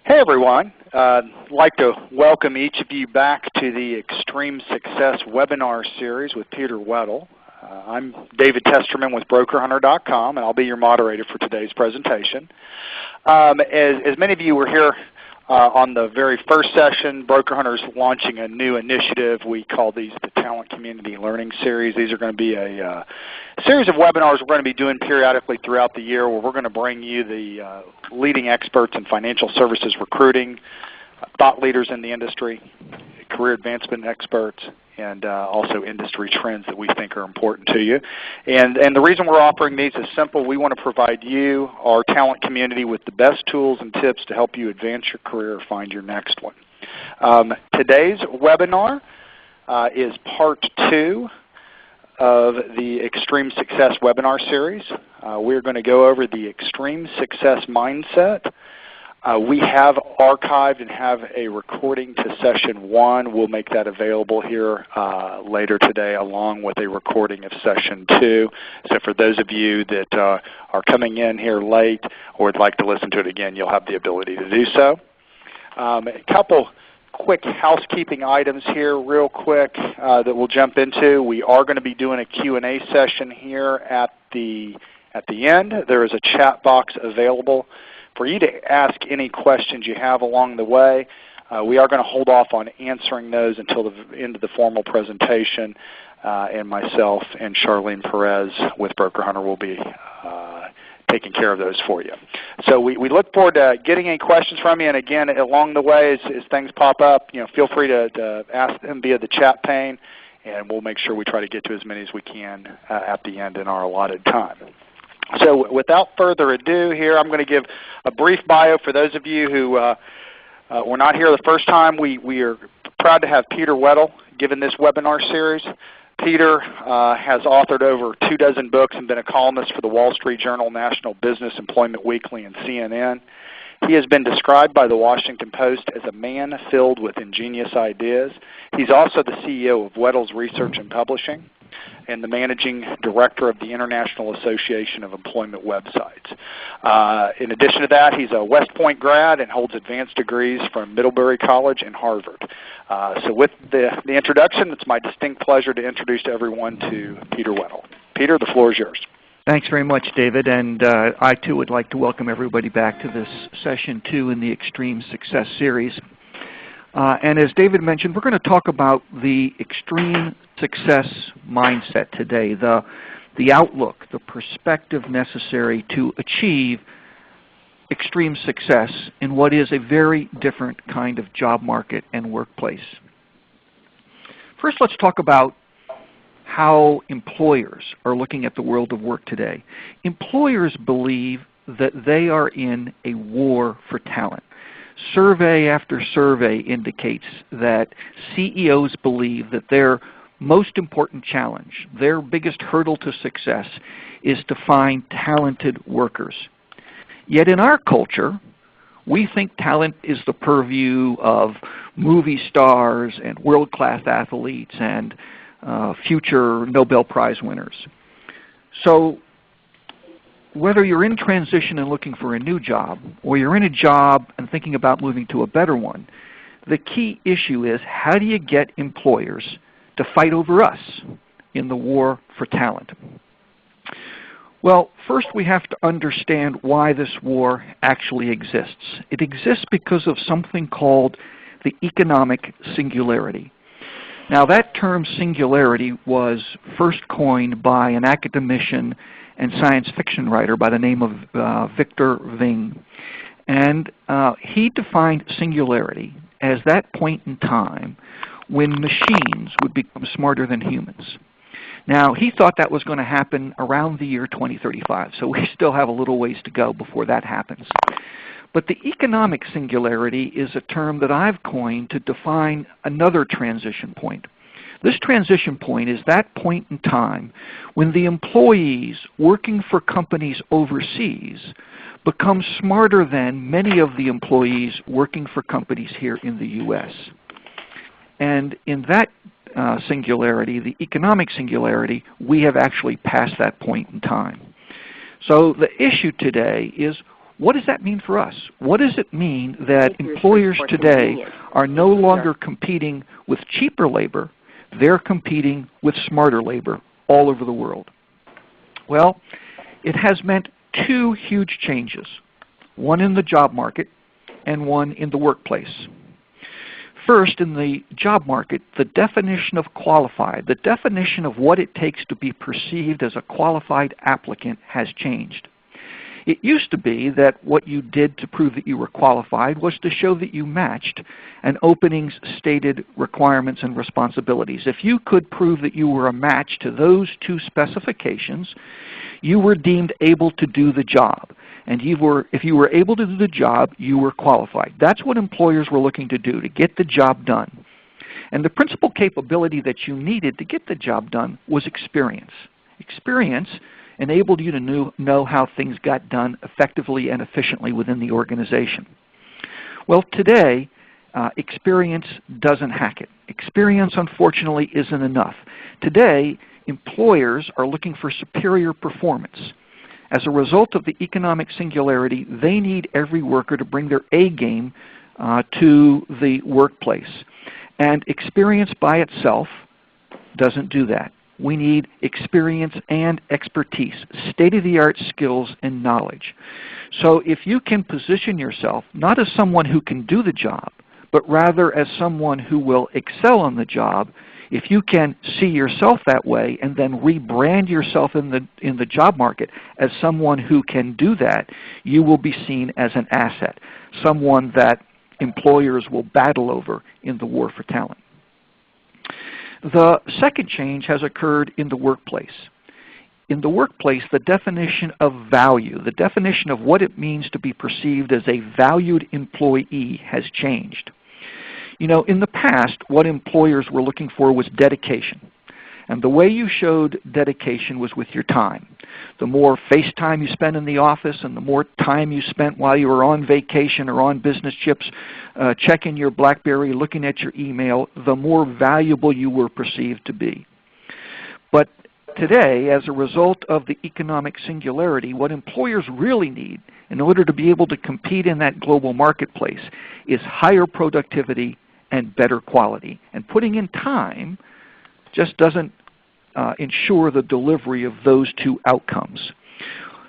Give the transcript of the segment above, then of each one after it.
Hey everyone, I'd like to welcome each of you back to the Extreme Success webinar series with Peter Weddle. I'm David Testerman with BrokerHunter.com, and I'll be your moderator for today's presentation. As many of you were here on the very first session, Broker Hunter is launching a new initiative. We call these the Talent Community Learning Series. These are going to be a series of webinars we're going to be doing periodically throughout the year where we're going to bring you the leading experts in financial services recruiting, thought leaders in the industry, career advancement experts, and also industry trends that we think are important to you. And the reason we're offering these is simple. We want to provide you, our talent community, with the best tools and tips to help you advance your career or find your next one. Today's webinar is part 2 of the Extreme Success webinar series. We're going to go over the Extreme Success Mindset. We have archived and have a recording to session 1. We'll make that available here later today along with a recording of session 2. So for those of you that are coming in here late or would like to listen to it again, you'll have the ability to do so. A couple quick housekeeping items here real quick that we'll jump into. We are going to be doing a Q&A session here at the end. There is a chat box available for you to ask any questions you have along the way. We are going to hold off on answering those until the end of the formal presentation, and myself and Charlene Perez with Broker Hunter will be taking care of those for you. So we look forward to getting any questions from you, and again, along the way as things pop up, feel free to ask them via the chat pane, and we'll make sure we try to get to as many as we can at the end in our allotted time. So without further ado here, I'm going to give a brief bio for those of you who were not here the first time. We are proud to have Peter Weddle giving this webinar series. Peter has authored over 24 books and been a columnist for the Wall Street Journal, National Business, Employment Weekly, and CNN. He has been described by the Washington Post as a man filled with ingenious ideas. He's also the CEO of Weddle's Research and Publishing and the Managing Director of the International Association of Employment Websites. In addition to that, he's a West Point grad and holds advanced degrees from Middlebury College and Harvard. So with the introduction, it's my distinct pleasure to introduce everyone to Peter Weddle. Peter, the floor is yours. Thanks very much, David, and I too would like to welcome everybody back to this session 2 in the Extreme Success series. And as David mentioned, we're going to talk about the extreme success mindset today, the outlook, the perspective necessary to achieve extreme success in what is a very different kind of job market and workplace. First, let's talk about how employers are looking at the world of work today. Employers believe that they are in a war for talent. Survey after survey indicates that CEOs believe that their most important challenge, their biggest hurdle to success, is to find talented workers. Yet in our culture, we think talent is the purview of movie stars and world-class athletes and future Nobel Prize winners. So whether you're in transition and looking for a new job, or you're in a job and thinking about moving to a better one, the key issue is how do you get employers to fight over us in the war for talent? Well, first we have to understand why this war actually exists. It exists because of something called the economic singularity. Now that term singularity was first coined by an academician and science fiction writer by the name of Victor Ving. And he defined singularity as that point in time when machines would become smarter than humans. Now, he thought that was going to happen around the year 2035, so we still have a little ways to go before that happens. But the economic singularity is a term that I've coined to define another transition point. This transition point is that point in time when the employees working for companies overseas become smarter than many of the employees working for companies here in the U.S. And in that singularity, the economic singularity, we have actually passed that point in time. So the issue today is what does that mean for us? What does it mean that employers today are no longer competing with cheaper labor, they're competing with smarter labor all over the world? Well, it has meant two huge changes, one in the job market and one in the workplace. First, in the job market, the definition of qualified, the definition of what it takes to be perceived as a qualified applicant has changed. It used to be that what you did to prove that you were qualified was to show that you matched an opening's stated requirements and responsibilities. If you could prove that you were a match to those two specifications, you were deemed able to do the job. And if you were able to do the job, you were qualified. That's what employers were looking to do, to get the job done. And the principal capability that you needed to get the job done was experience. Experience enabled you to know how things got done effectively and efficiently within the organization. Well, today, experience doesn't hack it. Experience, unfortunately, isn't enough. Today, employers are looking for superior performance. As a result of the economic singularity, they need every worker to bring their A game to the workplace. And experience by itself doesn't do that. We need experience and expertise, state-of-the-art skills and knowledge. So if you can position yourself not as someone who can do the job, but rather as someone who will excel on the job, if you can see yourself that way and then rebrand yourself in the job market as someone who can do that, you will be seen as an asset, someone that employers will battle over in the war for talent. The second change has occurred in the workplace. In the workplace, the definition of value, the definition of what it means to be perceived as a valued employee has changed. You know, in the past, what employers were looking for was dedication. And the way you showed dedication was with your time. The more face time you spent in the office and the more time you spent while you were on vacation or on business trips, checking your BlackBerry, looking at your email, the more valuable you were perceived to be. But today, as a result of the economic singularity, what employers really need in order to be able to compete in that global marketplace is higher productivity and better quality. And putting in time just doesn't ensure the delivery of those two outcomes.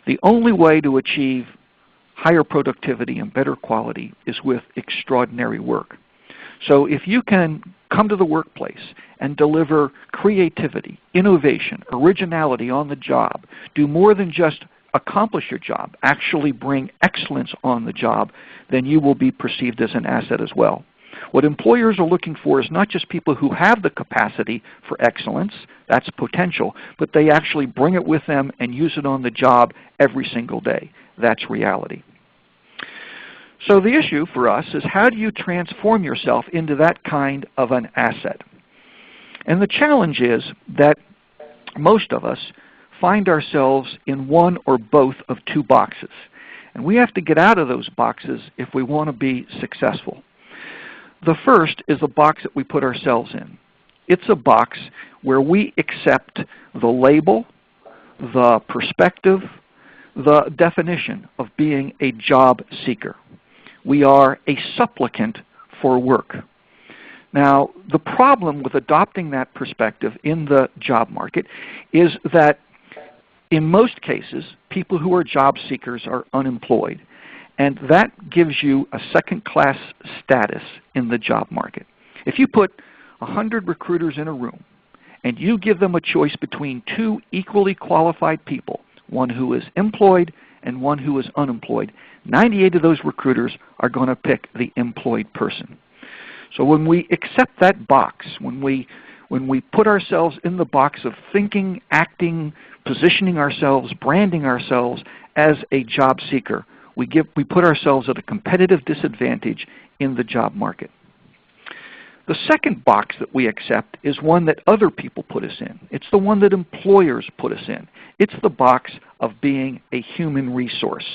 The only way to achieve higher productivity and better quality is with extraordinary work. So if you can come to the workplace and deliver creativity, innovation, originality on the job, do more than just accomplish your job, actually bring excellence on the job, then you will be perceived as an asset as well. What employers are looking for is not just people who have the capacity for excellence, that's potential, but they actually bring it with them and use it on the job every single day. That's reality. So the issue for us is, how do you transform yourself into that kind of an asset? And the challenge is that most of us find ourselves in one or both of two boxes. And we have to get out of those boxes if we want to be successful. The first is a box that we put ourselves in. It's a box where we accept the label, the perspective, the definition of being a job seeker. We are a supplicant for work. Now, the problem with adopting that perspective in the job market is that in most cases, people who are job seekers are unemployed. And that gives you a second-class status in the job market. If you put 100 recruiters in a room and you give them a choice between two equally qualified people, one who is employed and one who is unemployed, 98 of those recruiters are going to pick the employed person. So when we accept that box, when we put ourselves in the box of thinking, acting, positioning ourselves, branding ourselves as a job seeker, we put ourselves at a competitive disadvantage in the job market. The second box that we accept is one that other people put us in. It's the one that employers put us in. It's the box of being a human resource.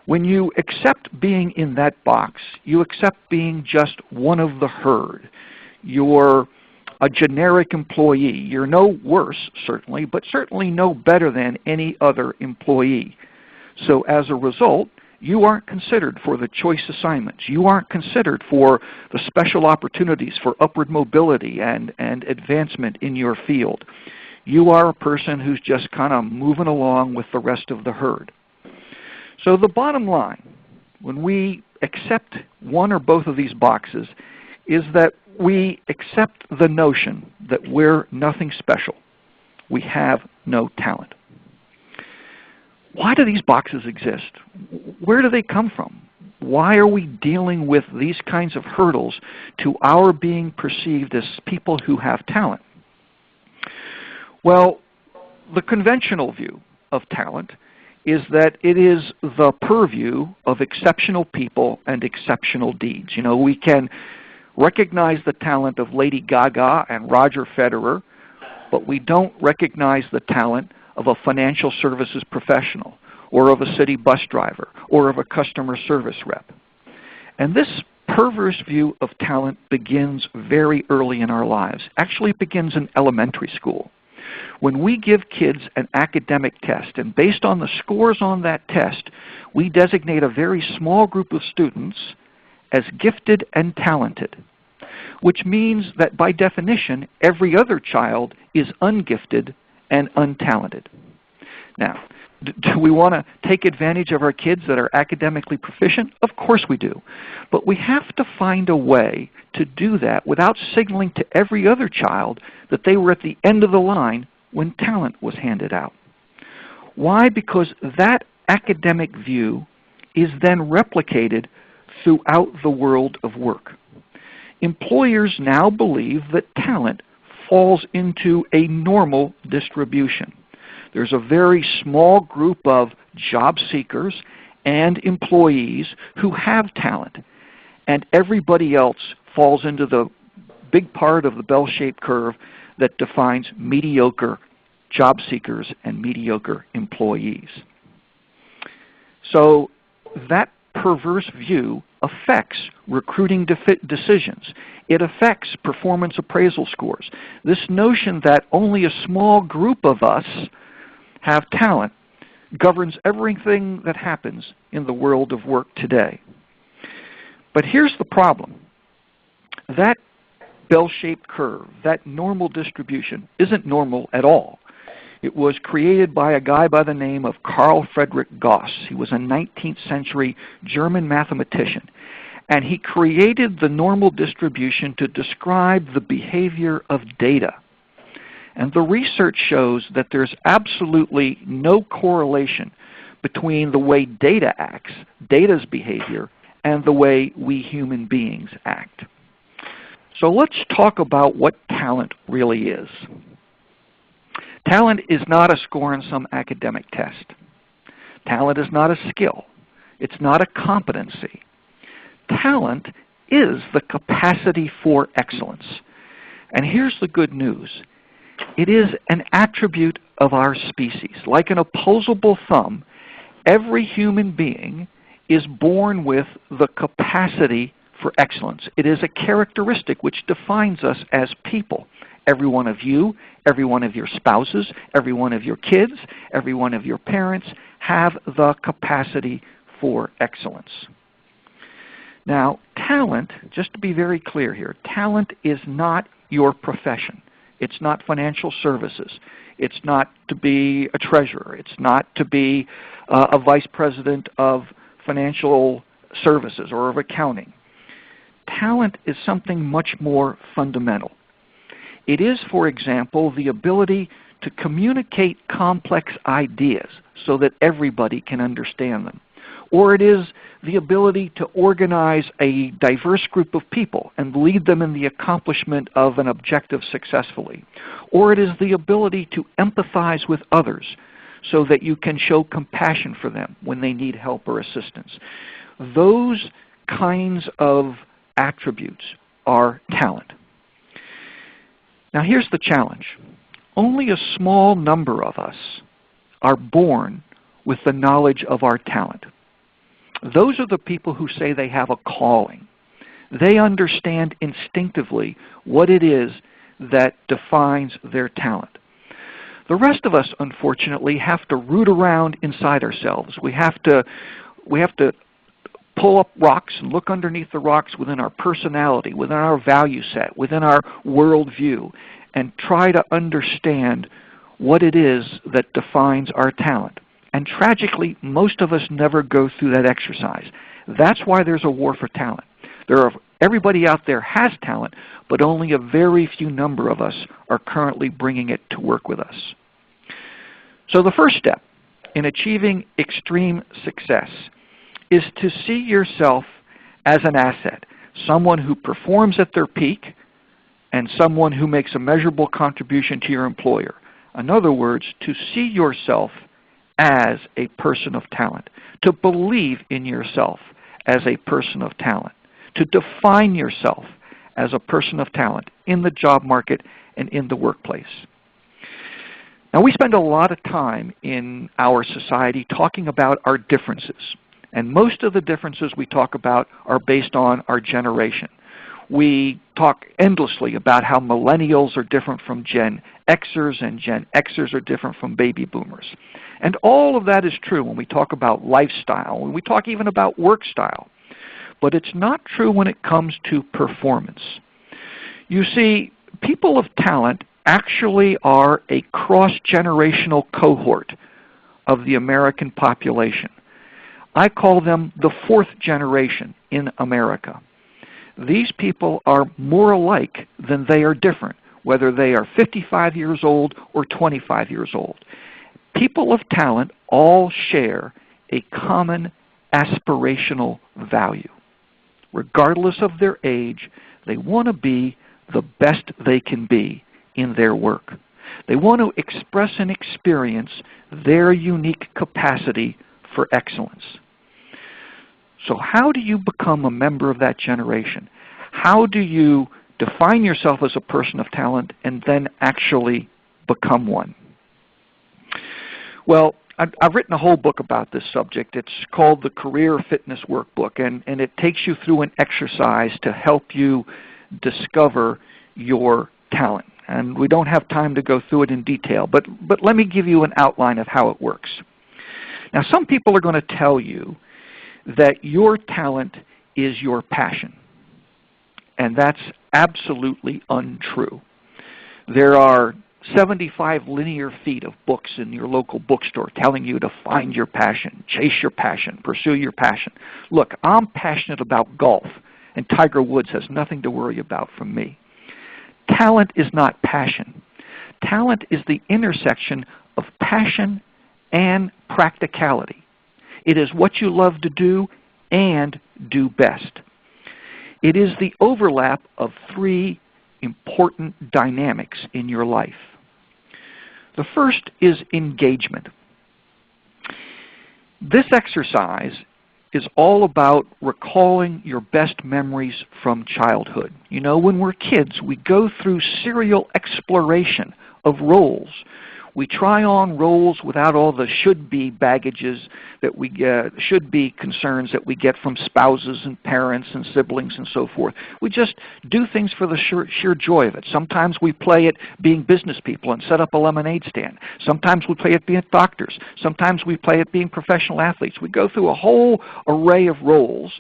When you accept being in that box, you accept being just one of the herd. You're a generic employee. You're no worse, certainly, but certainly no better than any other employee. So as a result, You aren't considered for the choice assignments. You aren't considered for the special opportunities for upward mobility and advancement in your field. You are a person who's just kind of moving along with the rest of the herd. So the bottom line, when we accept one or both of these boxes, is that we accept the notion that we're nothing special. We have no talent. Why do these boxes exist? Where do they come from? Why are we dealing with these kinds of hurdles to our being perceived as people who have talent? Well, the conventional view of talent is that it is the purview of exceptional people and exceptional deeds. You know, we can recognize the talent of Lady Gaga and Roger Federer, but we don't recognize the talent of a financial services professional, or of a city bus driver, or of a customer service rep. And this perverse view of talent begins very early in our lives. Actually, it begins in elementary school. When we give kids an academic test, and based on the scores on that test, we designate a very small group of students as gifted and talented, which means that by definition, every other child is ungifted and untalented. Now, do we want to take advantage of our kids that are academically proficient? Of course we do. But we have to find a way to do that without signaling to every other child that they were at the end of the line when talent was handed out. Why? Because that academic view is then replicated throughout the world of work. Employers now believe that talent falls into a normal distribution. There's a very small group of job seekers and employees who have talent, and everybody else falls into the big part of the bell-shaped curve that defines mediocre job seekers and mediocre employees. So that perverse view affects recruiting decisions. It affects performance appraisal scores. This notion that only a small group of us have talent governs everything that happens in the world of work today. But here's the problem. That bell-shaped curve, that normal distribution, isn't normal at all. It was created by a guy by the name of Carl Friedrich Gauss. He was a 19th century German mathematician. And he created the normal distribution to describe the behavior of data. And the research shows that there's absolutely no correlation between the way data acts, data's behavior, and the way we human beings act. So let's talk about what talent really is. Talent is not a score on some academic test. Talent is not a skill. It's not a competency. Talent is the capacity for excellence. And here's the good news. It is an attribute of our species. Like an opposable thumb, every human being is born with the capacity for excellence. It is a characteristic which defines us as people. Every one of you, every one of your spouses, every one of your kids, every one of your parents have the capacity for excellence. Now, talent, just to be very clear here, talent is not your profession. It's not financial services. It's not to be a treasurer. It's not to be a vice president of financial services or of accounting. Talent is something much more fundamental. It is, for example, the ability to communicate complex ideas so that everybody can understand them. Or it is the ability to organize a diverse group of people and lead them in the accomplishment of an objective successfully. Or it is the ability to empathize with others so that you can show compassion for them when they need help or assistance. Those kinds of attributes are talent. Now here's the challenge. Only a small number of us are born with the knowledge of our talent. Those are the people who say they have a calling. They understand instinctively what it is that defines their talent. The rest of us, unfortunately, have to root around inside ourselves. We have to we have to pull up rocks and look underneath the rocks within our personality, within our value set, within our worldview, and try to understand what it is that defines our talent. And tragically, most of us never go through that exercise. That's why there's a war for talent. Everybody out there has talent, but only a very few number of us are currently bringing it to work with us. So the first step in achieving extreme success is to see yourself as an asset, someone who performs at their peak and someone who makes a measurable contribution to your employer. In other words, to see yourself as a person of talent, to believe in yourself as a person of talent, to define yourself as a person of talent in the job market and in the workplace. Now, we spend a lot of time in our society talking about our differences. And most of the differences we talk about are based on our generation. We talk endlessly about how millennials are different from Gen Xers and Gen Xers are different from baby boomers. And all of that is true when we talk about lifestyle, when we talk even about work style. But it's not true when it comes to performance. You see, people of talent actually are a cross-generational cohort of the American population. I call them the fourth generation in America. These people are more alike than they are different, whether they are 55 years old or 25 years old. People of talent all share a common aspirational value. Regardless of their age, they want to be the best they can be in their work. They want to express and experience their unique capacity for excellence. So how do you become a member of that generation? How do you define yourself as a person of talent and then actually become one? Well, I've written a whole book about this subject. It's called the Career Fitness Workbook, and it takes you through an exercise to help you discover your talent. And we don't have time to go through it in detail, but let me give you an outline of how it works. Now, some people are going to tell you that your talent is your passion. And that's absolutely untrue. There are 75 linear feet of books in your local bookstore telling you to find your passion, chase your passion, pursue your passion. Look, I'm passionate about golf, and Tiger Woods has nothing to worry about from me. Talent is not passion. Talent is the intersection of passion and practicality. It is what you love to do and do best. It is the overlap of three important dynamics in your life. The first is engagement. This exercise is all about recalling your best memories from childhood. You know, when we're kids, we go through serial exploration of roles. We try on roles without all the should-be baggages that we get, should-be concerns that we get from spouses and parents and siblings and so forth. We just do things for the sheer joy of it. Sometimes we play at being business people and set up a lemonade stand. Sometimes we play at being doctors. Sometimes we play at being professional athletes. We go through a whole array of roles.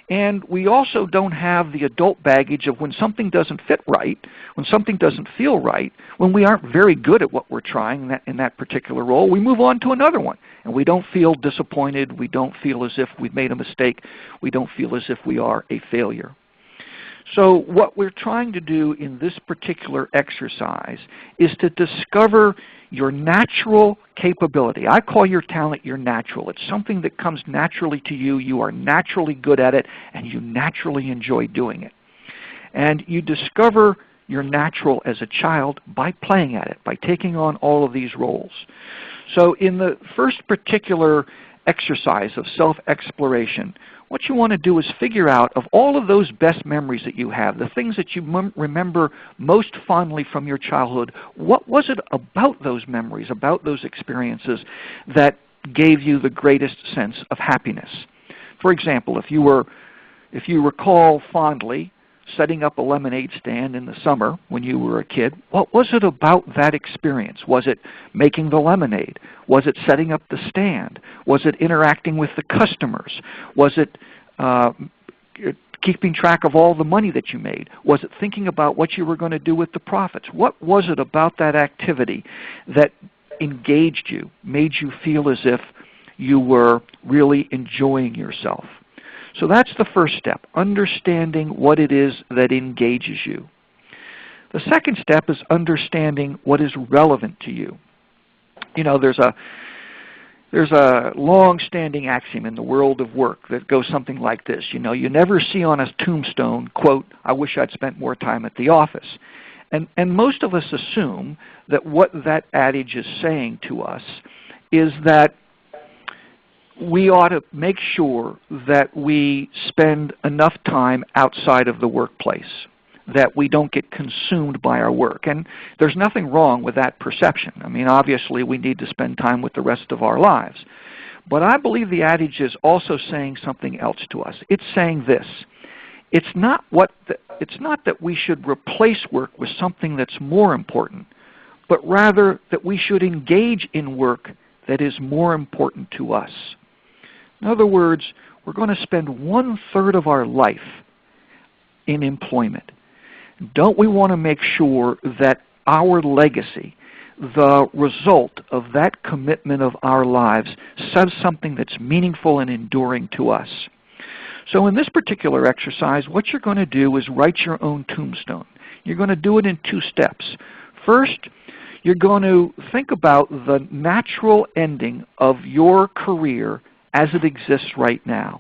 And we also don't have the adult baggage of when something doesn't fit right, when something doesn't feel right, when we aren't very good at what we're trying in that particular role, we move on to another one. And we don't feel disappointed. We don't feel as if we've made a mistake. We don't feel as if we are a failure. So what we're trying to do in this particular exercise is to discover your natural capability. I call your talent your natural. It's something that comes naturally to you. You are naturally good at it, and you naturally enjoy doing it. And you discover your natural as a child by playing at it, by taking on all of these roles. So in the first particular exercise of self-exploration, what you want to do is figure out, of all of those best memories that you have, the things that you remember most fondly from your childhood, what was it about those memories, about those experiences that gave you the greatest sense of happiness? For example, if you recall fondly setting up a lemonade stand in the summer when you were a kid. What was it about that experience? Was it making the lemonade? Was it setting up the stand? Was it interacting with the customers? Was it keeping track of all the money that you made? Was it thinking about what you were going to do with the profits? What was it about that activity that engaged you, made you feel as if you were really enjoying yourself? So that's the first step, understanding what it is that engages you. The second step is understanding what is relevant to you. You know, there's a long-standing axiom in the world of work that goes something like this. You know, you never see on a tombstone, quote, "I wish I'd spent more time at the office." And most of us assume that what that adage is saying to us is that we ought to make sure that we spend enough time outside of the workplace, that we don't get consumed by our work. And there's nothing wrong with that perception. I mean, obviously we need to spend time with the rest of our lives. But I believe the adage is also saying something else to us. It's saying this: it's not that we should replace work with something that's more important, but rather that we should engage in work that is more important to us. In other words, we're going to spend 1/3 of our life in employment. Don't we want to make sure that our legacy, the result of that commitment of our lives, says something that's meaningful and enduring to us? So in this particular exercise, what you're going to do is write your own tombstone. You're going to do it in 2 steps. First, you're going to think about the natural ending of your career as it exists right now.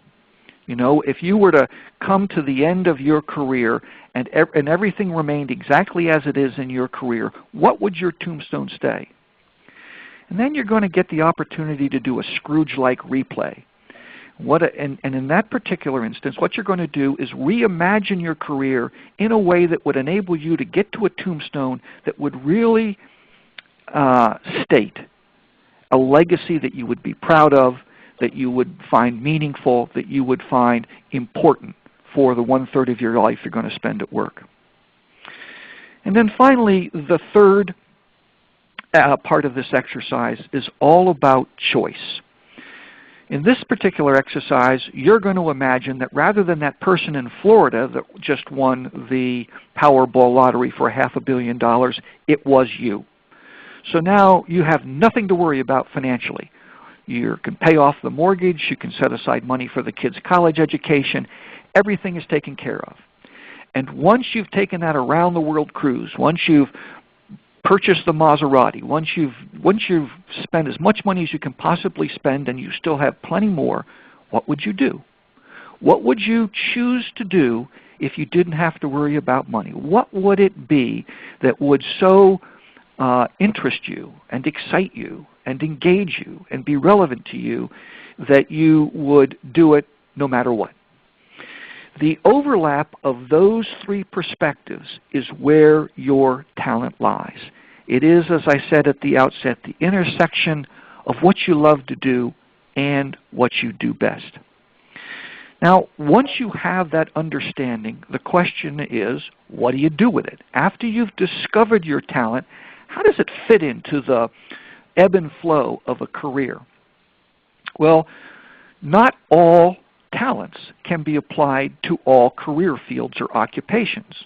You know, if you were to come to the end of your career and everything remained exactly as it is in your career, what would your tombstone say? And then you're going to get the opportunity to do a Scrooge-like replay. And in that particular instance, what you're going to do is reimagine your career in a way that would enable you to get to a tombstone that would really state a legacy that you would be proud of, that you would find meaningful, that you would find important for the 1/3 of your life you're going to spend at work. And then finally, the third part of this exercise is all about choice. In this particular exercise, you're going to imagine that rather than that person in Florida that just won the Powerball lottery for $500 million, it was you. So now you have nothing to worry about financially. You can pay off the mortgage, you can set aside money for the kids' college education, everything is taken care of. And once you've taken that around the world cruise, once you've purchased the Maserati, once you've spent as much money as you can possibly spend and you still have plenty more, what would you do? What would you choose to do if you didn't have to worry about money? What would it be that would so interest you and excite you and engage you and be relevant to you that you would do it no matter what? The overlap of those 3 perspectives is where your talent lies. It is, as I said at the outset, the intersection of what you love to do and what you do best. Now, once you have that understanding, the question is, what do you do with it? After you've discovered your talent, how does it fit into the ebb and flow of a career? Well, not all talents can be applied to all career fields or occupations.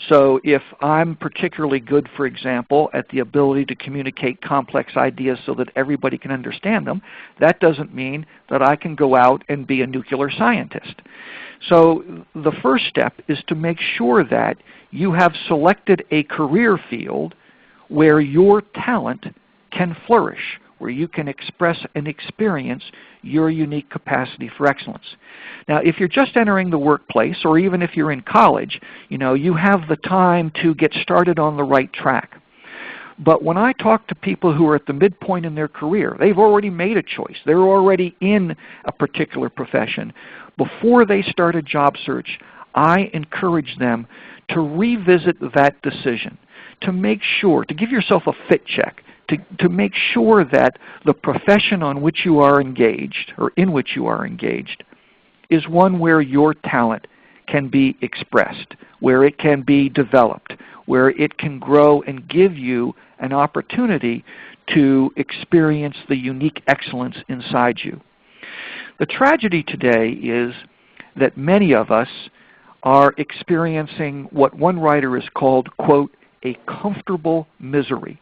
So if I'm particularly good, for example, at the ability to communicate complex ideas so that everybody can understand them, that doesn't mean that I can go out and be a nuclear scientist. So the first step is to make sure that you have selected a career field where your talent can flourish, where you can express and experience your unique capacity for excellence. Now, if you're just entering the workplace, or even if you're in college, you have the time to get started on the right track. But when I talk to people who are at the midpoint in their career, they've already made a choice. They're already in a particular profession. Before they start a job search, I encourage them to revisit that decision, to make sure, to give yourself a fit check, to make sure that the profession on which you are engaged, or in which you are engaged, is one where your talent can be expressed, where it can be developed, where it can grow and give you an opportunity to experience the unique excellence inside you. The tragedy today is that many of us are experiencing what one writer has called, quote, a comfortable misery.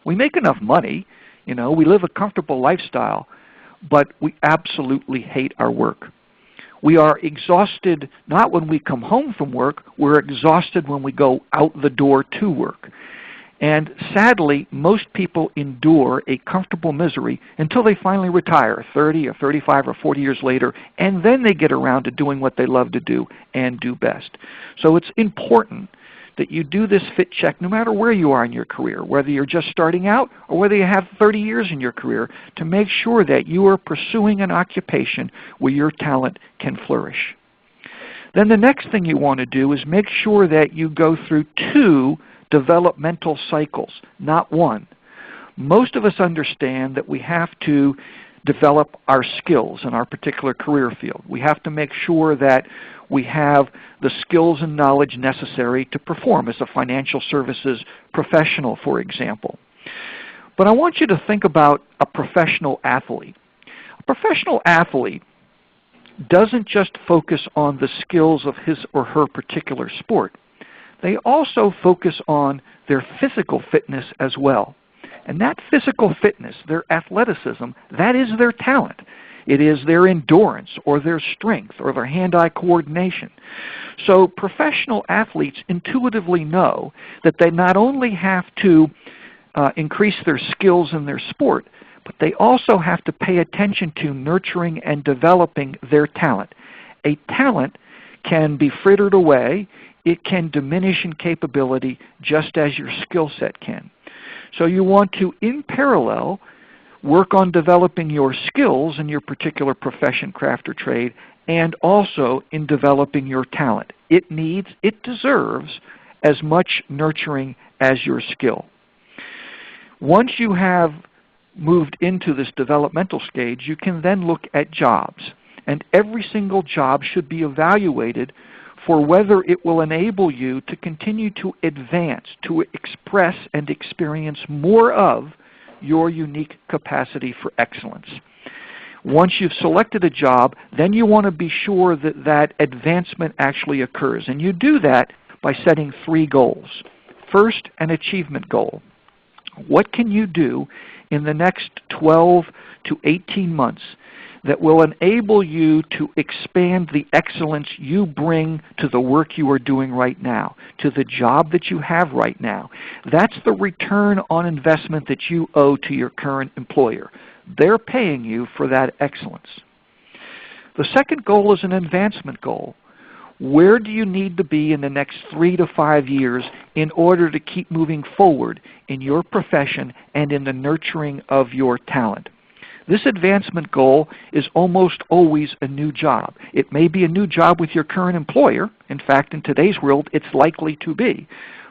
We make enough money, we live a comfortable lifestyle, but we absolutely hate our work. We are exhausted not when we come home from work, we're exhausted when we go out the door to work. And sadly, most people endure a comfortable misery until they finally retire 30 or 35 or 40 years later, and then they get around to doing what they love to do and do best. So it's important that you do this fit check no matter where you are in your career, whether you're just starting out or whether you have 30 years in your career, to make sure that you are pursuing an occupation where your talent can flourish. Then the next thing you want to do is make sure that you go through 2 developmental cycles, not 1. Most of us understand that we have to develop our skills in our particular career field. We have to make sure that we have the skills and knowledge necessary to perform as a financial services professional, for example. But I want you to think about a professional athlete. A professional athlete doesn't just focus on the skills of his or her particular sport. They also focus on their physical fitness as well. And that physical fitness, their athleticism, that is their talent. It is their endurance or their strength or their hand-eye coordination. So professional athletes intuitively know that they not only have to increase their skills in their sport, but they also have to pay attention to nurturing and developing their talent. A talent can be frittered away. It can diminish in capability just as your skill set can. So you want to, in parallel, work on developing your skills in your particular profession, craft, or trade, and also in developing your talent. It deserves as much nurturing as your skill. Once you have moved into this developmental stage, you can then look at jobs. And every single job should be evaluated for whether it will enable you to continue to advance, to express and experience more of your unique capacity for excellence. Once you've selected a job, then you want to be sure that that advancement actually occurs. And you do that by setting 3 goals. First, an achievement goal. What can you do in the next 12 to 18 months that will enable you to expand the excellence you bring to the work you are doing right now, to the job that you have right now? That's the return on investment that you owe to your current employer. They're paying you for that excellence. The second goal is an advancement goal. Where do you need to be in the next 3 to 5 years in order to keep moving forward in your profession and in the nurturing of your talent? This advancement goal is almost always a new job. It may be a new job with your current employer. In fact, in today's world, it's likely to be.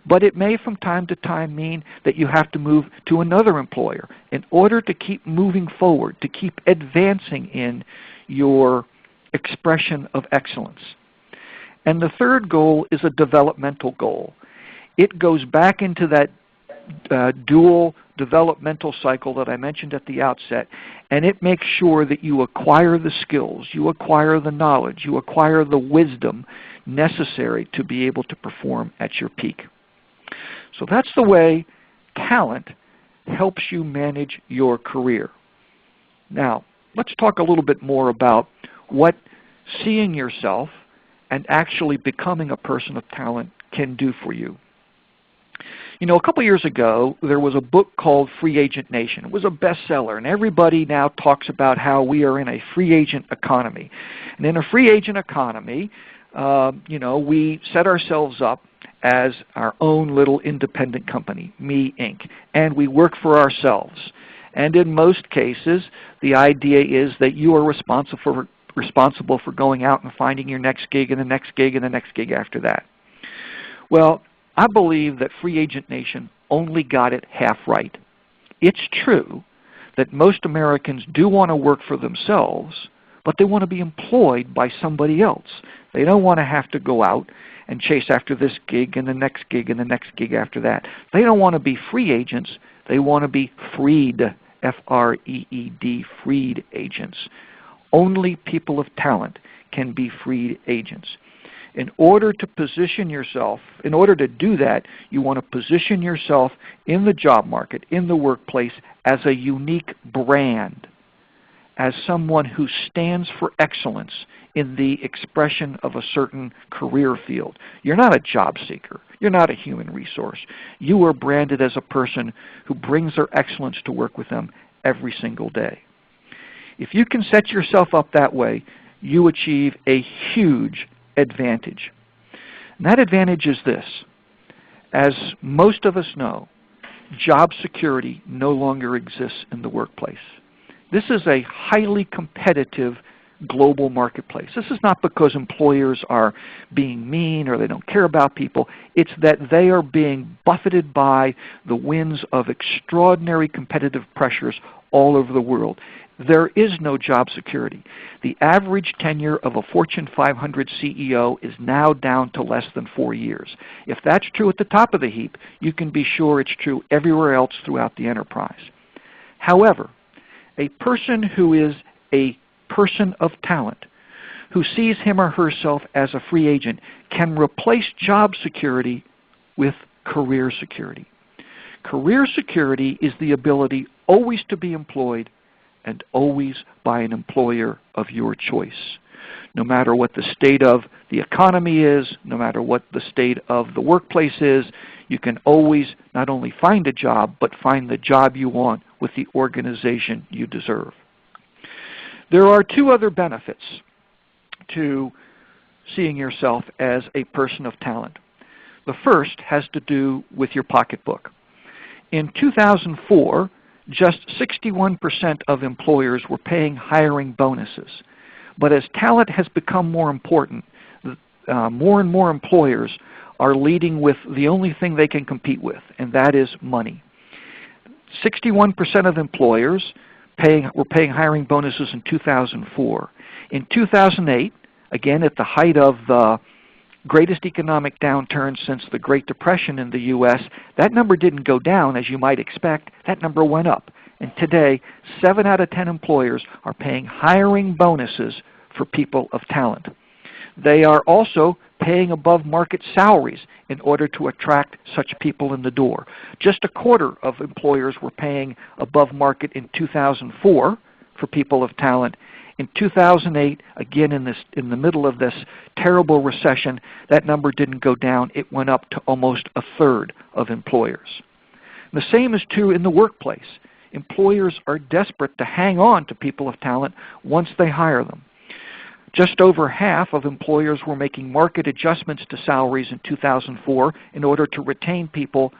But it may from time to time mean that you have to move to another employer in order to keep moving forward, to keep advancing in your expression of excellence. And the third goal is a developmental goal. It goes back into that dual developmental cycle that I mentioned at the outset, and it makes sure that you acquire the skills, you acquire the knowledge, you acquire the wisdom necessary to be able to perform at your peak. So that's the way talent helps you manage your career. Now, let's talk a little bit more about what seeing yourself and actually becoming a person of talent can do for you. You know, a couple years ago, there was a book called Free Agent Nation. It was a bestseller, and everybody now talks about how we are in a free agent economy. And in a free agent economy, we set ourselves up as our own little independent company, Me Inc., and we work for ourselves. And in most cases, the idea is that you are responsible for going out and finding your next gig and the next gig and the next gig after that. Well, I believe that Free Agent Nation only got it half right. It's true that most Americans do want to work for themselves, but they want to be employed by somebody else. They don't want to have to go out and chase after this gig and the next gig and the next gig after that. They don't want to be free agents. They want to be freed, F-R-E-E-D, freed agents. Only people of talent can be freed agents. In order to position yourself, in order to do that, you want to position yourself in the job market, in the workplace, as a unique brand, as someone who stands for excellence in the expression of a certain career field. You're not a job seeker. You're not a human resource. You are branded as a person who brings their excellence to work with them every single day. If you can set yourself up that way, you achieve a huge advantage. And that advantage is this. As most of us know, job security no longer exists in the workplace. This is a highly competitive global marketplace. This is not because employers are being mean or they don't care about people. It's that they are being buffeted by the winds of extraordinary competitive pressures all over the world. There is no job security. The average tenure of a Fortune 500 CEO is now down to less than 4 years. If that's true at the top of the heap, you can be sure it's true everywhere else throughout the enterprise. However, a person who is a person of talent, who sees him or herself as a free agent, can replace job security with career security. Career security is the ability always to be employed and always by an employer of your choice. No matter what the state of the economy is, no matter what the state of the workplace is, you can always not only find a job, but find the job you want with the organization you deserve. There are two other benefits to seeing yourself as a person of talent. The first has to do with your pocketbook. In 2004, just 61% of employers were paying hiring bonuses. But as talent has become more important, more and more employers are leading with the only thing they can compete with, and that is money. 61% of employers were paying hiring bonuses in 2004. In 2008, again at the height of the greatest economic downturn since the Great Depression in the U.S., that number didn't go down as you might expect. That number went up. And today, 7 out of 10 employers are paying hiring bonuses for people of talent. They are also paying above market salaries in order to attract such people in the door. Just a quarter of employers were paying above market in 2004 for people of talent. In 2008, again in the middle of this terrible recession, that number didn't go down. It went up to almost a third of employers. And the same is true in the workplace. Employers are desperate to hang on to people of talent once they hire them. Just over half of employers were making market adjustments to salaries in 2004 in order to retain people.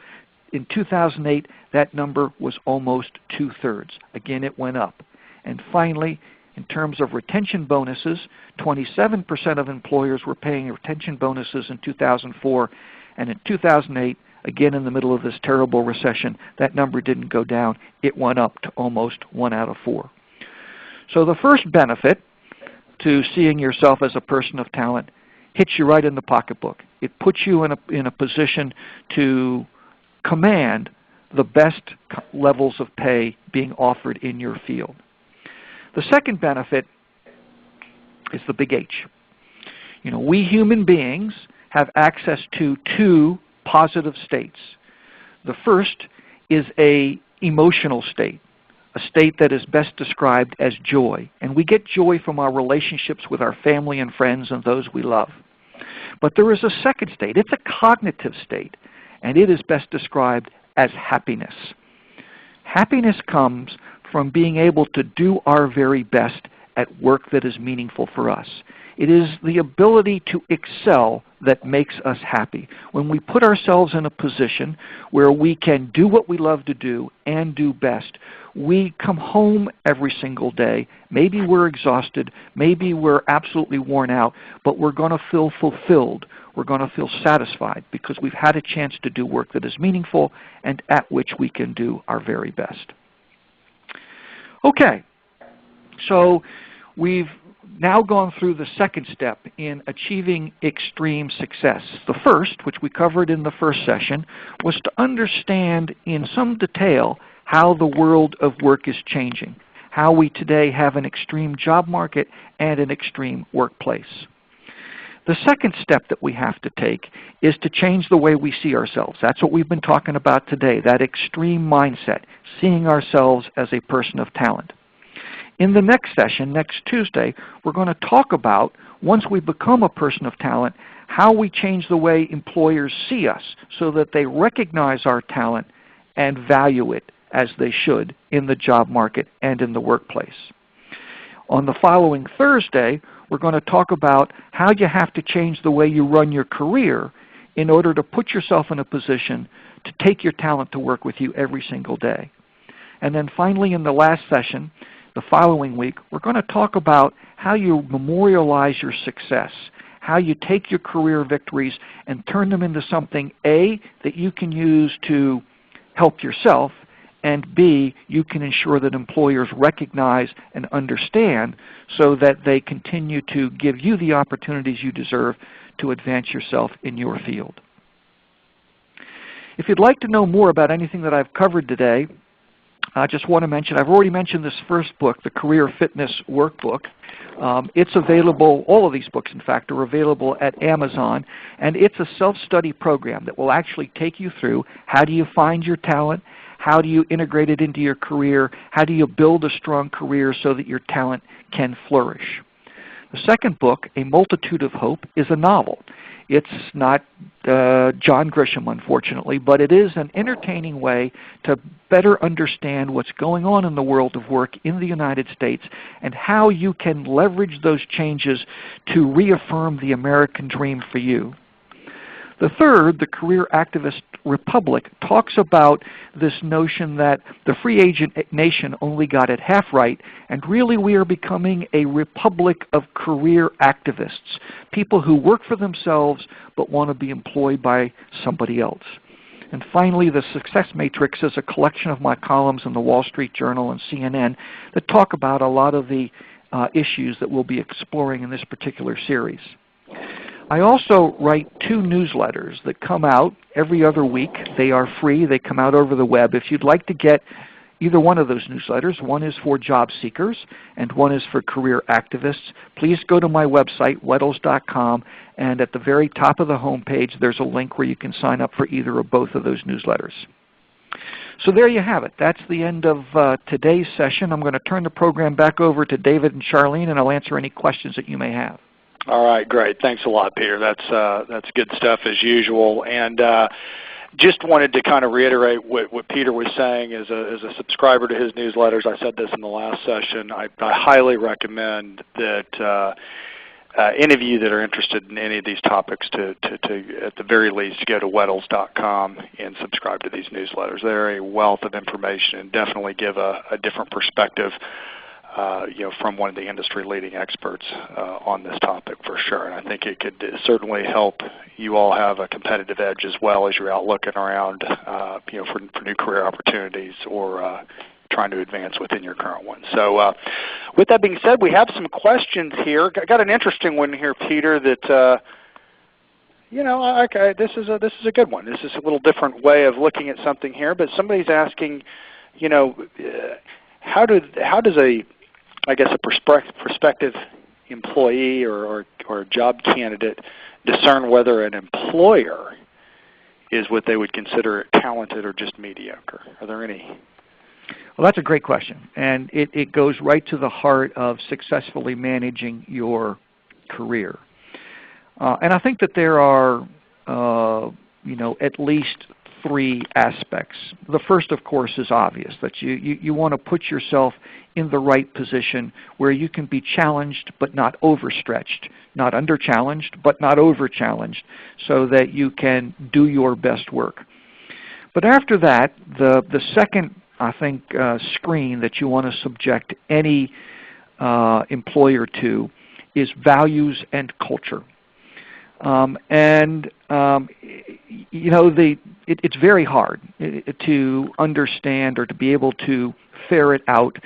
In 2008, that number was almost 2/3. Again, it went up. And finally, in terms of retention bonuses, 27% of employers were paying retention bonuses in 2004, and in 2008, again in the middle of this terrible recession, that number didn't go down. It went up to almost 1 out of 4. So the first benefit to seeing yourself as a person of talent hits you right in the pocketbook. It puts you in a position to command the best levels of pay being offered in your field. The second benefit is the big H. You know, we human beings have access to 2 positive states. The first is an emotional state, a state that is best described as joy. And we get joy from our relationships with our family and friends and those we love. But there is a second state. It's a cognitive state, and it is best described as happiness. Happiness comes from being able to do our very best at work that is meaningful for us. It is the ability to excel that makes us happy. When we put ourselves in a position where we can do what we love to do and do best, we come home every single day. Maybe we're exhausted, maybe we're absolutely worn out, but we're going to feel fulfilled. We're going to feel satisfied because we've had a chance to do work that is meaningful and at which we can do our very best. Okay, so we've now gone through the second step in achieving extreme success. The first, which we covered in the first session, was to understand in some detail how the world of work is changing, how we today have an extreme job market and an extreme workplace. The second step that we have to take is to change the way we see ourselves. That's what we've been talking about today, that extreme mindset, seeing ourselves as a person of talent. In the next session, next Tuesday, we're going to talk about, once we become a person of talent, how we change the way employers see us so that they recognize our talent and value it as they should in the job market and in the workplace. On the following Thursday, we're going to talk about how you have to change the way you run your career in order to put yourself in a position to take your talent to work with you every single day. And then finally, in the last session, the following week, we're going to talk about how you memorialize your success, how you take your career victories and turn them into something, A, that you can use to help yourself, and B, you can ensure that employers recognize and understand so that they continue to give you the opportunities you deserve to advance yourself in your field. If you'd like to know more about anything that I've covered today, I just want to mention, I've already mentioned this first book, the Career Fitness Workbook. It's available, all of these books in fact are available at Amazon, and it's a self-study program that will actually take you through how do you find your talent, how do you integrate it into your career, how do you build a strong career so that your talent can flourish. The second book, A Multitude of Hope, is a novel. It's not John Grisham, unfortunately, but it is an entertaining way to better understand what's going on in the world of work in the United States and how you can leverage those changes to reaffirm the American dream for you. The third, The Career Activist Republic, talks about this notion that the free agent nation only got it half right, and really we are becoming a republic of career activists, people who work for themselves but want to be employed by somebody else. And finally, The Success Matrix is a collection of my columns in the Wall Street Journal and CNN that talk about a lot of the issues that we'll be exploring in this particular series. I also write 2 newsletters that come out every other week. They are free. They come out over the web. If you'd like to get either one of those newsletters, one is for job seekers and one is for career activists, please go to my website, Weddles.com, and at the very top of the home page there's a link where you can sign up for either or both of those newsletters. So there you have it. That's the end of today's session. I'm going to turn the program back over to David and Charlene, and I'll answer any questions that you may have. All right, great. Thanks a lot, Peter. That's good stuff as usual. And just wanted to kind of reiterate what Peter was saying as a subscriber to his newsletters. I said this in the last session. I highly recommend that any of you that are interested in any of these topics to at the very least, go to Weddles.com and subscribe to these newsletters. They're a wealth of information and definitely give a different perspective from one of the industry-leading experts on this topic for sure. And I think it could certainly help you all have a competitive edge as well as you're out looking around for new career opportunities or trying to advance within your current one. So with that being said, we have some questions here. I got an interesting one here, Peter, that this is a good one. This is a little different way of looking at something here, but somebody's asking, how does a prospective employee or a job candidate discern whether an employer is what they would consider talented or just mediocre? Are there any? Well, that's a great question, and it goes right to the heart of successfully managing your career. And I think that there are, at least 3 aspects. The first, of course, is obvious, that you want to put yourself in the right position where you can be challenged but not overstretched, not under-challenged but not over-challenged, so that you can do your best work. But after that, the second, I think, screen that you want to subject any employer to is values and culture. It's very hard to understand or to be able to ferret out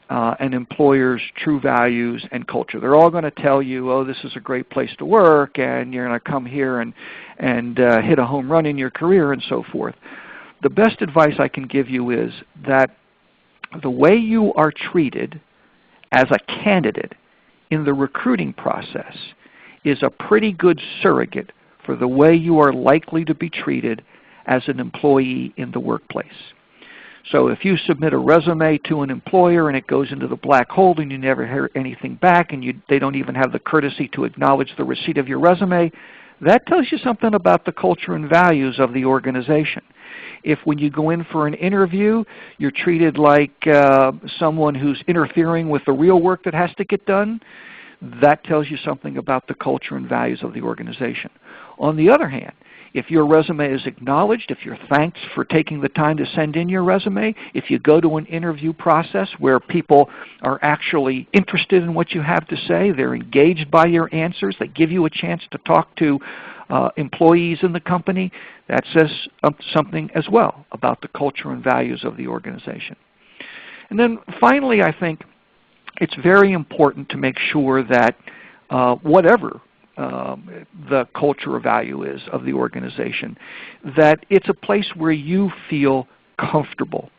an employer's true values and culture. They're all going to tell you, oh, this is a great place to work, and you're going to come here and hit a home run in your career and so forth. The best advice I can give you is that the way you are treated as a candidate in the recruiting process is a pretty good surrogate for the way you are likely to be treated as an employee in the workplace. So if you submit a resume to an employer and it goes into the black hole and you never hear anything back and they don't even have the courtesy to acknowledge the receipt of your resume, that tells you something about the culture and values of the organization. If when you go in for an interview, you're treated like someone who's interfering with the real work that has to get done, that tells you something about the culture and values of the organization. On the other hand, if your resume is acknowledged, if you're thanked for taking the time to send in your resume, if you go to an interview process where people are actually interested in what you have to say, they're engaged by your answers, they give you a chance to talk to employees in the company, that says something as well about the culture and values of the organization. And then finally, I think it's very important to make sure that whatever the culture or value is of the organization, that it's a place where you feel comfortable.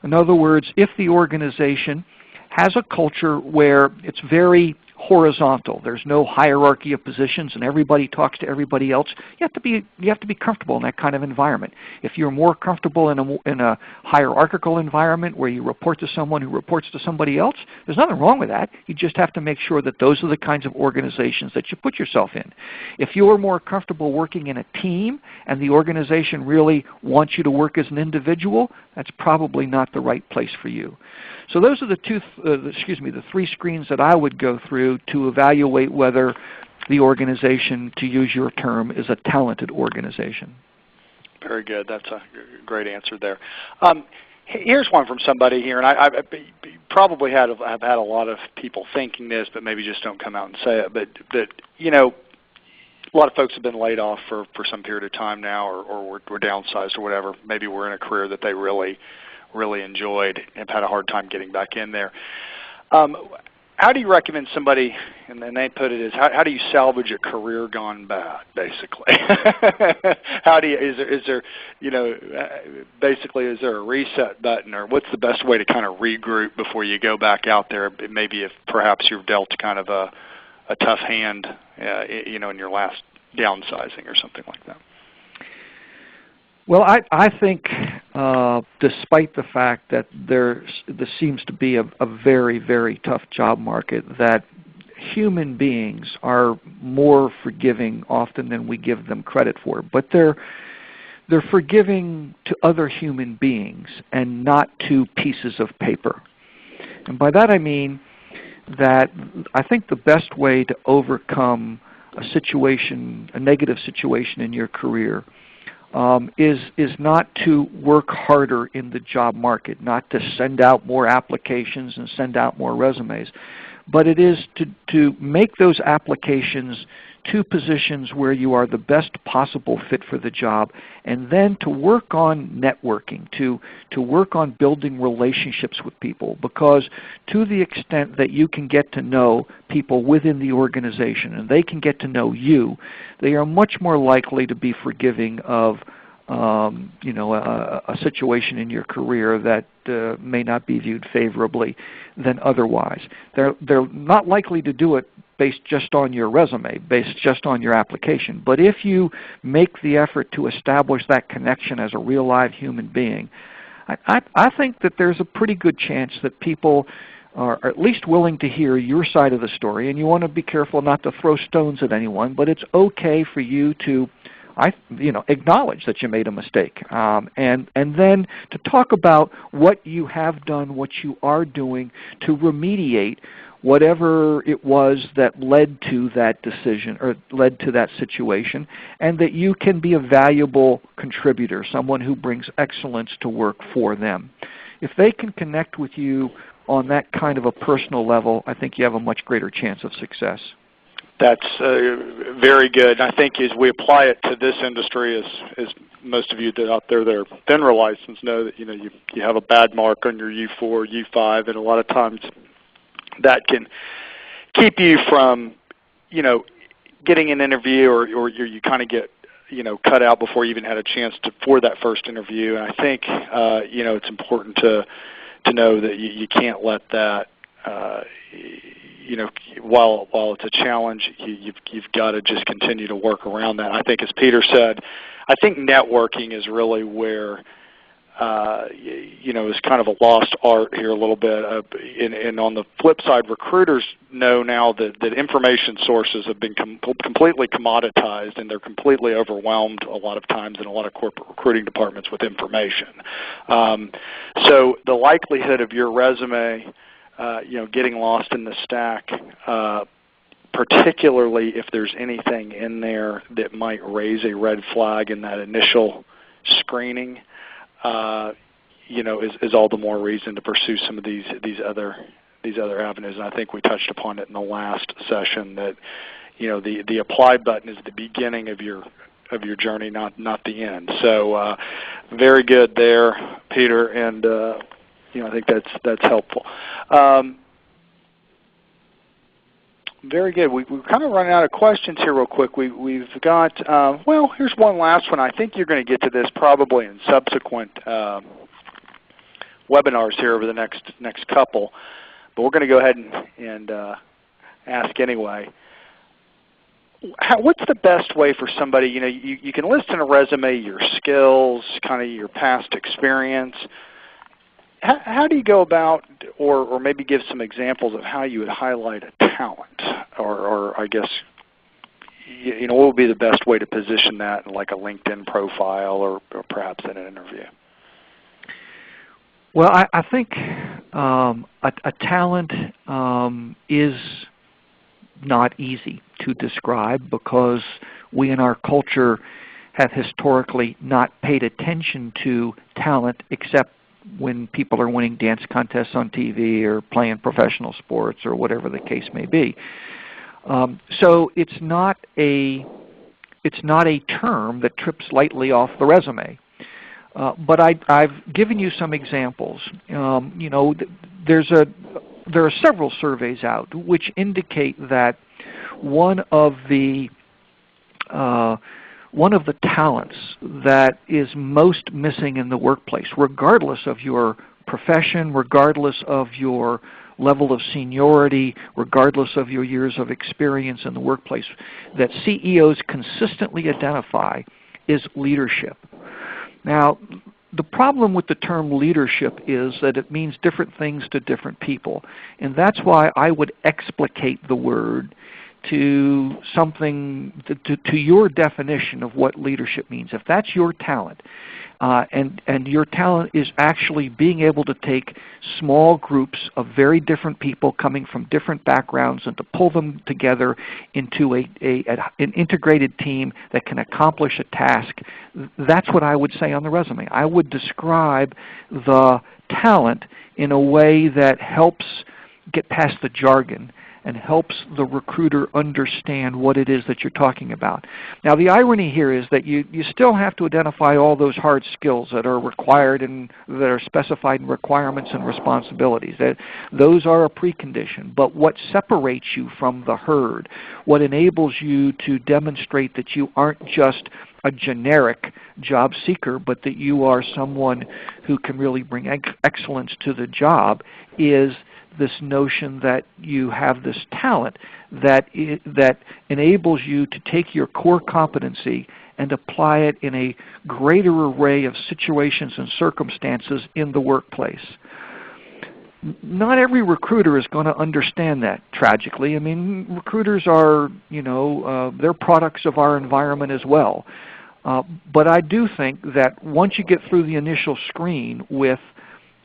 In other words, if the organization has a culture where it's very horizontal, there's no hierarchy of positions and everybody talks to everybody else, you have to be comfortable in that kind of environment. If you're more comfortable in a hierarchical environment where you report to someone who reports to somebody else, there's nothing wrong with that. You just have to make sure that those are the kinds of organizations that you put yourself in. If you're more comfortable working in a team and the organization really wants you to work as an individual, that's probably not the right place for you. So those are the three screens that I would go through to evaluate whether the organization, to use your term, is a talented organization. Very good. That's a great answer there. Here's one from somebody here, and I probably have had a lot of people thinking this, but maybe just don't come out and say it. But you know, a lot of folks have been laid off for some period of time now, or were downsized or whatever. Maybe we're in a career that they really enjoyed and have had a hard time getting back in there. How do you recommend somebody, and then they put it as, how do you salvage a career gone bad, basically? Is there, you know, basically is there a reset button, or what's the best way to kind of regroup before you go back out there, maybe if perhaps you've dealt kind of a tough hand, you know, in your last downsizing or something like that? Well, I think despite the fact that there seems to be a very, very tough job market, that human beings are more forgiving often than we give them credit for. But they're forgiving to other human beings and not to pieces of paper. And by that I mean that I think the best way to overcome a negative situation in your career is not to work harder in the job market, not to send out more applications and send out more resumes, but it is to make those applications to positions where you are the best possible fit for the job, and then to work on networking, to work on building relationships with people, because to the extent that you can get to know people within the organization and they can get to know you, they are much more likely to be forgiving of you know, a situation in your career that may not be viewed favorably than otherwise. They're not likely to do it based just on your resume, based just on your application. But if you make the effort to establish that connection as a real live human being, I think that there's a pretty good chance that people are at least willing to hear your side of the story. And you want to be careful not to throw stones at anyone, but it's okay for you to acknowledge that you made a mistake, and then to talk about what you have done, what you are doing to remediate whatever it was that led to that decision or led to that situation, and that you can be a valuable contributor, someone who brings excellence to work for them. If they can connect with you on that kind of a personal level, I think you have a much greater chance of success. That's very good. And I think as we apply it to this industry, as most of you out there that are FINRA licensed know, that you have a bad mark on your U4, U5, and a lot of times that can keep you from getting an interview, or you kind of get cut out before you even had a chance for that first interview. And I think it's important to know that you can't let that. While it's a challenge, you've got to just continue to work around that. I think, as Peter said, I think networking is really where is kind of a lost art here a little bit. And on the flip side, recruiters know now that information sources have been completely commoditized, and they're completely overwhelmed a lot of times in a lot of corporate recruiting departments with information. So the likelihood of your resume getting lost in the stack, particularly if there's anything in there that might raise a red flag in that initial screening, is all the more reason to pursue some of these other avenues. And I think we touched upon it in the last session that the apply button is the beginning of your journey, not the end. So very good there, Peter, and I think that's helpful. Very good. We're kind of running out of questions here real quick. We've got, here's one last one. I think you're going to get to this probably in subsequent webinars here over the next couple, but we're going to go ahead and ask anyway. What's the best way for somebody, you can list in a resume your skills, kind of your past experience. How do you go about, or maybe give some examples of how you would highlight a talent, or I guess, what would be the best way to position that in like a LinkedIn profile or perhaps in an interview? Well, I think a talent is not easy to describe because we in our culture have historically not paid attention to talent except when people are winning dance contests on TV or playing professional sports or whatever the case may be. So it's not a term that trips lightly off the resume. But I've given you some examples. There are several surveys out which indicate that one of the talents that is most missing in the workplace, regardless of your profession, regardless of your level of seniority, regardless of your years of experience in the workplace, that CEOs consistently identify is leadership. Now, the problem with the term leadership is that it means different things to different people, and that's why I would explicate the word to something, to your definition of what leadership means. If that's your talent, and your talent is actually being able to take small groups of very different people coming from different backgrounds and to pull them together into an integrated team that can accomplish a task, that's what I would say on the resume. I would describe the talent in a way that helps get past the jargon and helps the recruiter understand what it is that you're talking about. Now, the irony here is that you still have to identify all those hard skills that are required and that are specified in requirements and responsibilities. Those are a precondition. But what separates you from the herd, what enables you to demonstrate that you aren't just a generic job seeker, but that you are someone who can really bring excellence to the job, is this notion that you have this talent that enables you to take your core competency and apply it in a greater array of situations and circumstances in the workplace. Not every recruiter is going to understand that, tragically. I mean, recruiters are, they're products of our environment as well. But I do think that once you get through the initial screen with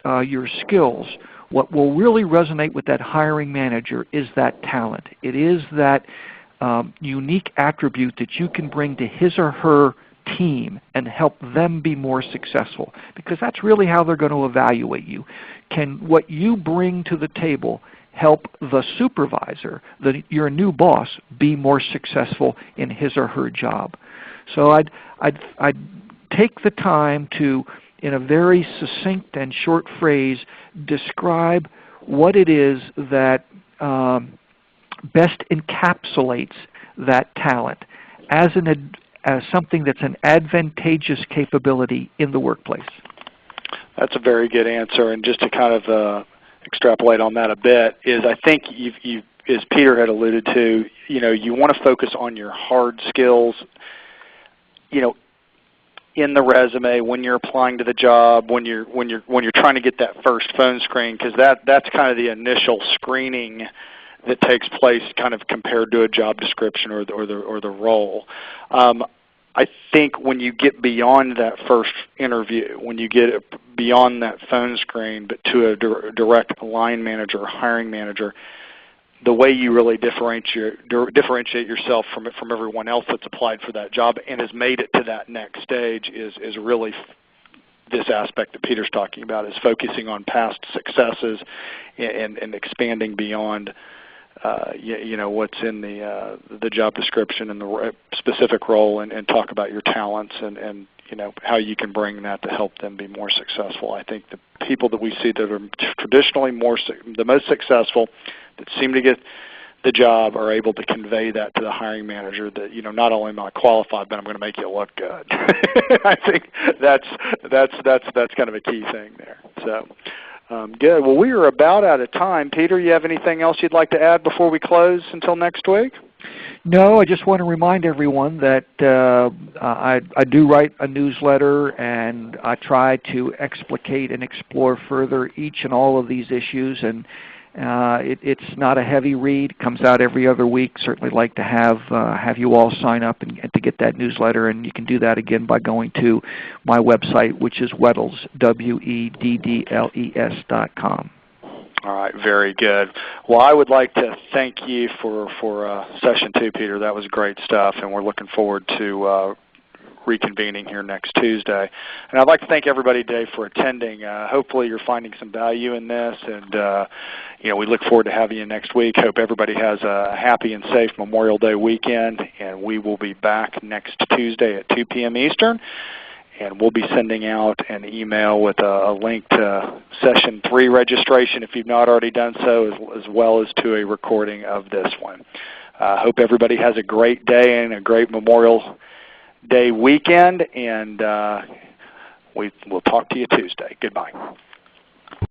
your skills, what will really resonate with that hiring manager is that talent. It is that unique attribute that you can bring to his or her team and help them be more successful, because that's really how they're going to evaluate you. Can what you bring to the table help the supervisor, your new boss, be more successful in his or her job. So I'd take the time to, in a very succinct and short phrase, describe what it is that best encapsulates that talent as something that's an advantageous capability in the workplace. That's a very good answer, and just to kind of extrapolate on that a bit, is I think you've, as Peter had alluded to, you want to focus on your hard skills, in the resume, when you're applying to the job, when you're trying to get that first phone screen, because that's kind of the initial screening that takes place, kind of compared to a job description or the role. I think when you get beyond that first interview, when you get beyond that phone screen, but to a direct line manager or hiring manager, the way you really differentiate yourself from everyone else that's applied for that job and has made it to that next stage is really this aspect that Peter's talking about, is focusing on past successes and expanding beyond what's in the job description and the specific role, and talk about your talents and how you can bring that to help them be more successful. I think the people that we see that are traditionally the most successful, that seem to get the job, are able to convey that to the hiring manager that, not only am I qualified, but I'm going to make you look good. I think that's kind of a key thing there. So. Good. Well, we are about out of time. Peter, you have anything else you'd like to add before we close until next week? No, I just want to remind everyone that I do write a newsletter, and I try to explicate and explore further each and all of these issues. And it's not a heavy read. It comes out every other week. Certainly like to have you all sign up and to get that newsletter. And you can do that again by going to my website, which is Weddles, WEDDLES.com. All right, very good. Well, I would like to thank you for Session 2, Peter. That was great stuff, and we're looking forward to reconvening here next Tuesday. And I'd like to thank everybody today for attending. Hopefully you're finding some value in this, and we look forward to having you next week. Hope everybody has a happy and safe Memorial Day weekend, and we will be back next Tuesday at 2 p.m. Eastern. And we'll be sending out an email with a link to Session 3 registration if you've not already done so, as well as to a recording of this one. Hope everybody has a great day and a great Memorial Day weekend, and we'll talk to you Tuesday. Goodbye.